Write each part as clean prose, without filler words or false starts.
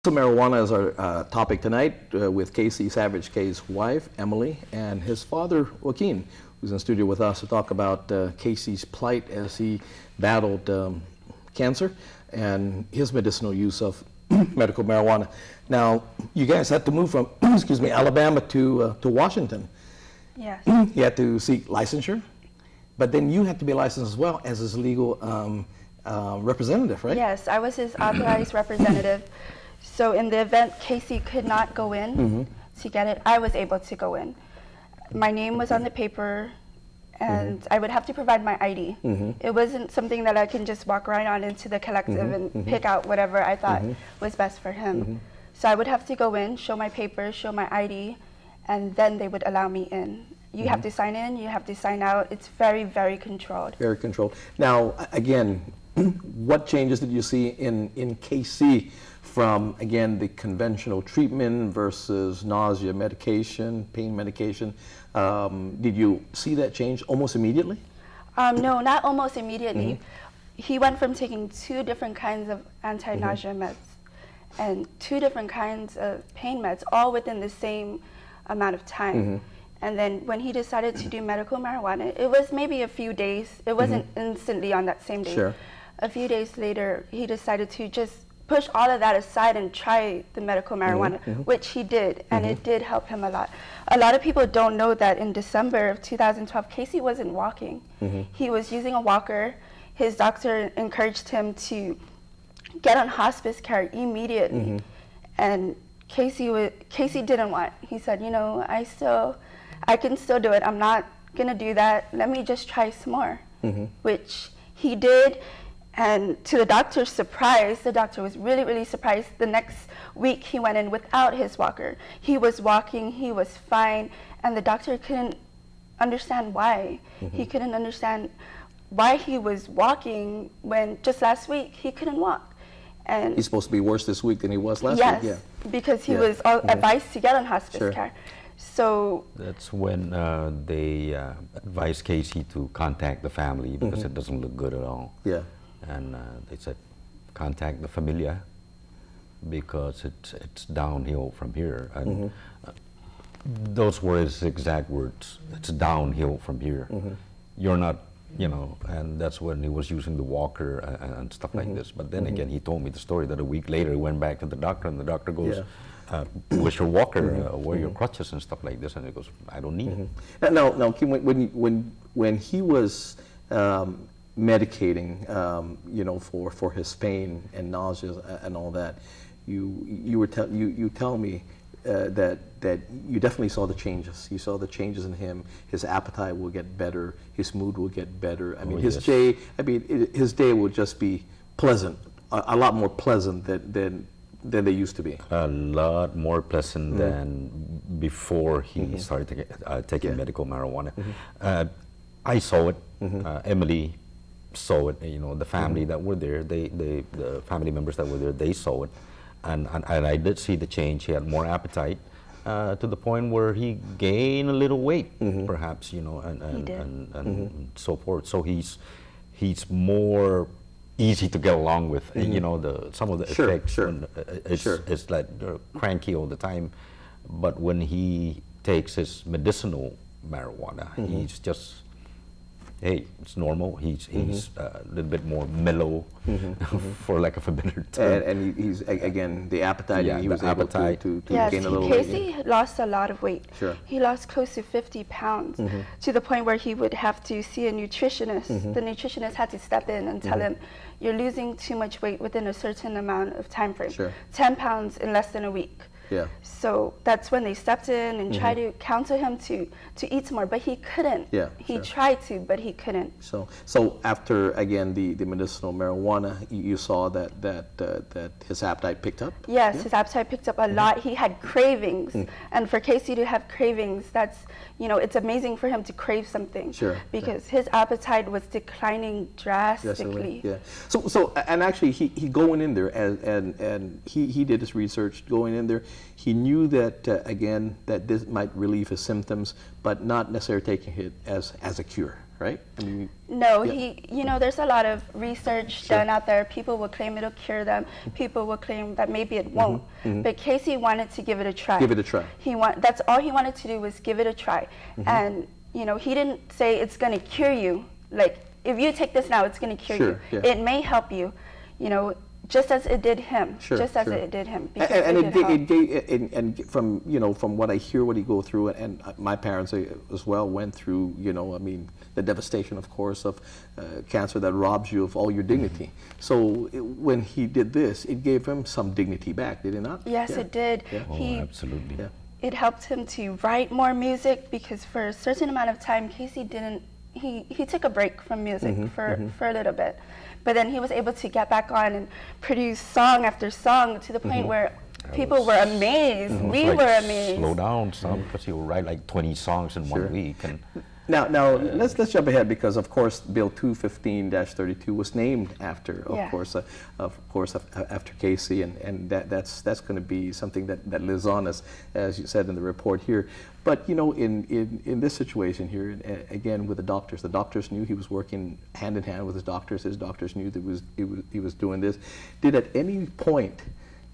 So marijuana is our topic tonight with KC Savage K's wife, Emily, and his father, Joaquin, who's in studio with us to talk about KC's plight as he battled cancer and his medicinal use of medical marijuana. Now, you guys had to move from, excuse me, Alabama to Washington. Yes. You had to seek licensure, but then you had to be licensed as well as his legal representative, right? Yes, I was his authorized representative. So in the event KC could not go in to get it, I was able to go in. My name was on the paper, and I would have to provide my ID. It wasn't something that I can just walk right on into the collective and pick out whatever I thought was best for him. So I would have to go in, show my papers, show my ID, and then they would allow me in. You have to sign in, you have to sign out. It's very, very controlled. Very controlled. Now, again, what changes did you see in KC from, again, the conventional treatment versus nausea medication, pain medication? Did you see that change almost immediately? No, not almost immediately. He went from taking 2 different kinds of anti-nausea meds and 2 different kinds of pain meds, all within the same amount of time. And then when he decided to do medical marijuana, it was maybe a few days. It wasn't instantly on that same day. Sure. A few days later, he decided to just push all of that aside and try the medical marijuana, which he did, and it did help him a lot. A lot of people don't know that in December of 2012, Casey wasn't walking. He was using a walker. His doctor encouraged him to get on hospice care immediately, and Casey didn't want. He said, you know, I can still do it. I'm not gonna do that. Let me just try some more, which he did. And to the doctor's surprise, the doctor was really, really surprised. The next week he went in without his walker. He was walking, he was fine, and the doctor couldn't understand why. He couldn't understand why he was walking when just last week he couldn't walk. And He's supposed to be worse this week than he was last yes, week? Yeah. because he was advised to get on hospice care. So that's when they advised Casey to contact the family because it doesn't look good at all. Yeah. And they said, contact the familia because it's downhill from here. And those were his exact words. It's downhill from here. You're not, you know, and that's when he was using the walker and stuff like this. But then again, he told me the story that a week later he went back to the doctor and the doctor goes, where's your walker, where are your crutches and stuff like this? And he goes, I don't need it. Now, Kim, when he was medicating, you know, for his pain and nausea and all that, you tell me that you definitely saw the changes. You saw the changes in him. His appetite will get better. His mood will get better. I mean, his day will just be pleasant, a lot more pleasant than they used to be. A lot more pleasant than before he started taking medical marijuana. I saw it. Emily saw it. You know, the family that were there, the family members that were there, they saw it, and I did see the change. He had more appetite to the point where he gained a little weight, perhaps. You know, and so forth. So he's more easy to get along with. You know, some of the effects. It's like you're cranky all the time, but when he takes his medicinal marijuana, he's just, hey, it's normal. He's a little bit more mellow, for lack of a better term. And he's again the appetite. And he was able to gain a little weight. Casey lost a lot of weight. He lost close to 50 pounds to the point where he would have to see a nutritionist. The nutritionist had to step in and tell him, you're losing too much weight within a certain amount of time frame. 10 pounds in less than a week. So that's when they stepped in and tried to counsel him to eat some more, but he couldn't. He tried to, but he couldn't. So after again the medicinal marijuana, you saw that his appetite picked up. Yes, his appetite picked up a lot. He had cravings, and for Casey to have cravings, that's, you know, it's amazing for him to crave something. Because his appetite was declining drastically. So and actually he going in there and he did his research going in there. He knew that again that this might relieve his symptoms, but not necessarily taking it as a cure. right? I mean, No, yeah. there's a lot of research done out there. People will claim it'll cure them. People will claim that maybe it won't. But Casey wanted to give it a try. Give it a try. That's all he wanted to do was give it a try. And, he didn't say it's going to cure you. Like, if you take this now, it's going to cure you. Yeah. It may help you, just as it did him. Sure, just as sure. it did him. And from what I hear what he go through, and my parents as well went through, the devastation, of course, of cancer that robs you of all your dignity. So when he did this, it gave him some dignity back, did it not? Yes, it did. Yeah. Oh, absolutely. Yeah. It helped him to write more music, because for a certain amount of time, Casey didn't. He took a break from music for a little bit, but then he was able to get back on and produce song after song to the point where people were amazed. We were amazed. Slow down, son, because he would write like 20 songs in 1 week. And Now let's jump ahead, because of course Bill 215-32 was named after, of course, after Casey, and that's going to be something that lives on, as you said in the report here. But in this situation here, again with the doctors knew he was working hand in hand with his doctors. His doctors knew that he was doing this. Did at any point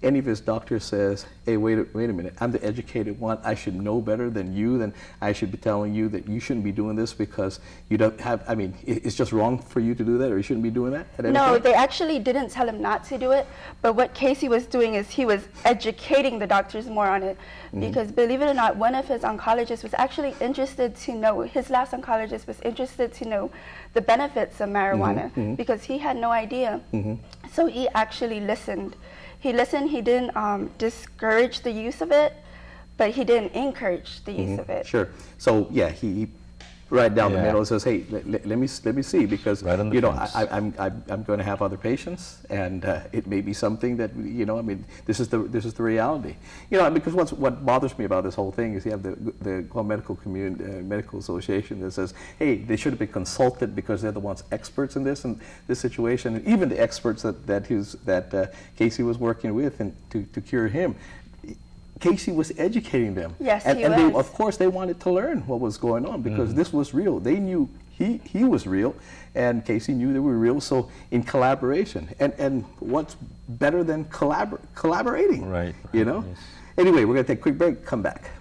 any of his doctors says, hey, wait a minute, I'm the educated one, I should know better than you, then I should be telling you that you shouldn't be doing this because you don't have, it's just wrong for you to do that, or you shouldn't be doing that? At any No, point? they actually didn't tell him not to do it, but what Casey was doing is he was educating the doctors more on it, because believe it or not, one of his oncologists was actually interested to know, his last oncologist was interested to know the benefits of marijuana, because he had no idea. So he actually listened. He listened, he didn't discourage the use of it, but he didn't encourage the use of it. Sure. So yeah, he right down the middle and says, hey, let me see, because right I'm going to have other patients, and it may be something that this is the reality. Because what bothers me about this whole thing is you have the medical community, medical association that says, hey, they should have been consulted because they're the ones experts in this situation, and even the experts that Casey was working with and to cure him. Casey was educating them. Yes, and he was. They, of course, they wanted to learn what was going on, because this was real. They knew he was real, and Casey knew they were real. So in collaboration, and what's better than collaborating? Right. You know. Yes. Anyway, we're going to take a quick break. Come back.